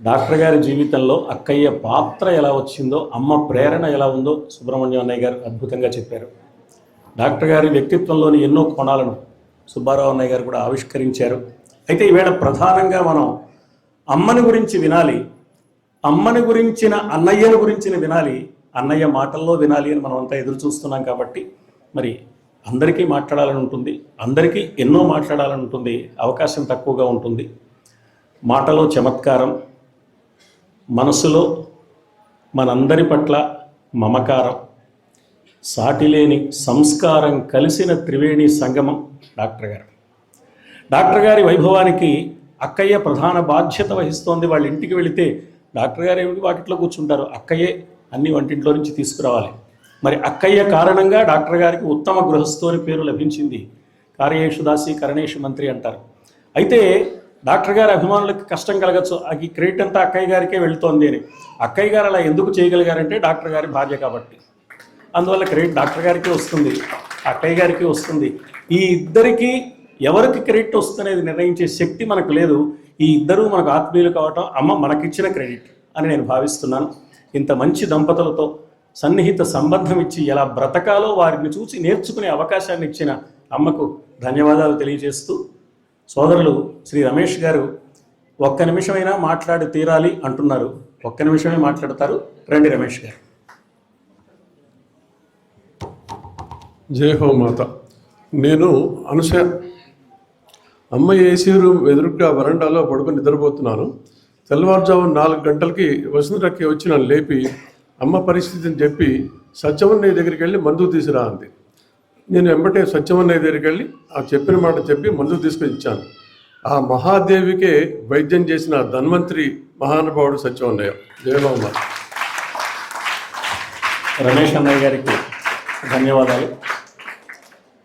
Doctor గారి జీవితంలో అక్కయ్య పాత్ర ఎలా వచ్చిందో, అమ్మ ప్రేరణ ఎలా ఉందో సుబ్రహ్మణ్యం అన్నయ్య గారు అద్భుతంగా చెప్పారు. డాక్టర్ గారి వ్యక్తిత్వంలోని ఎన్నో కోణాలను సుబ్బారావు అన్నయ్య గారు కూడా ఆవిష్కరించారు. అయితే ఈవేళ ప్రధానంగా మనం అమ్మని గురించి వినాలి, అమ్మని గురించిన అన్నయ్యను గురించిన వినాలి, అన్నయ్య మాటల్లో వినాలి అని మనం అంతా ఎదురు చూస్తున్నాం. కాబట్టి మరి అందరికీ మాట్లాడాలని ఉంటుంది, అందరికీ ఎన్నో మాట్లాడాలని ఉంటుంది, అవకాశం తక్కువగా ఉంటుంది. మాటలో చమత్కారం, మనసులో మనందరి పట్ల మమకారం, సాటిలేని సంస్కారం కలిసిన త్రివేణి సంగమం డాక్టర్ గారు. డాక్టర్ గారి వైభవానికి అక్కయ్య ప్రధాన బాధ్యత వహిస్తోంది. వాళ్ళ ఇంటికి వెళితే డాక్టర్ గారు ఏమిటి వాకిట్లో కూర్చుంటారు, అక్కయ్యే అన్ని వంటింట్లో నుంచి తీసుకురావాలి. మరి అక్కయ్య కారణంగా డాక్టర్ గారికి ఉత్తమ గృహస్థు అని పేరు లభించింది. కార్యేషు దాసి కరణేషు మంత్రి అంటారు. అయితే డాక్టర్ గారి అభిమానులకు కష్టం కలగచ్చు, ఈ క్రెడిట్ అంతా అక్కయ్య గారికే వెళుతోంది అని. అక్కయ్య గారు అలా ఎందుకు చేయగలిగారంటే డాక్టర్ గారి భార్య కాబట్టి. అందువల్ల క్రెడిట్ డాక్టర్ గారికి వస్తుంది, అక్కయ్య గారికి వస్తుంది. ఈ ఇద్దరికి ఎవరికి క్రెడిట్ వస్తుందనేది నిర్ణయించే శక్తి మనకు లేదు. ఈ ఇద్దరూ మనకు ఆత్మీయులు కావటం అమ్మ మనకిచ్చిన క్రెడిట్ అని నేను భావిస్తున్నాను. ఇంత మంచి దంపతులతో సన్నిహిత సంబంధం ఇచ్చి ఎలా బ్రతకాలో వారిని చూసి నేర్చుకునే అవకాశాన్ని ఇచ్చిన అమ్మకు ధన్యవాదాలు తెలియజేస్తూ, సోదరులు శ్రీ రమేష్ గారు ఒక్క నిమిషమైనా మాట్లాడి తీరాలి అంటున్నారు. ఒక్క నిమిషమే మాట్లాడతారు. రండి రమేష్ గారు. జై హో మాత. నేను అనసూయ అమ్మ ఏసీ రూమ్ ఎదురుగా వరండాలో పడుకొని నిద్రపోతున్నాను. తెల్లవారుజామున 4 గంటలకి వసుంధరకి వచ్చి నన్ను లేపి అమ్మ పరిస్థితిని చెప్పి సత్యవన్నయ్య దగ్గరికి వెళ్ళి మందు తీసుకురా అంది. నేను వెంబటే సత్యవన్నయ్య దగ్గరికి వెళ్ళి ఆ చెప్పిన మాట చెప్పి మందు తీసుకొని ఇచ్చాను. ఆ మహాదేవికే వైద్యం చేసిన ధన్వంతరి మహానుభావుడు సత్యవన్నయ్య. జయబాబు. రమేష్ అన్నయ్య గారికి ధన్యవాదాలు.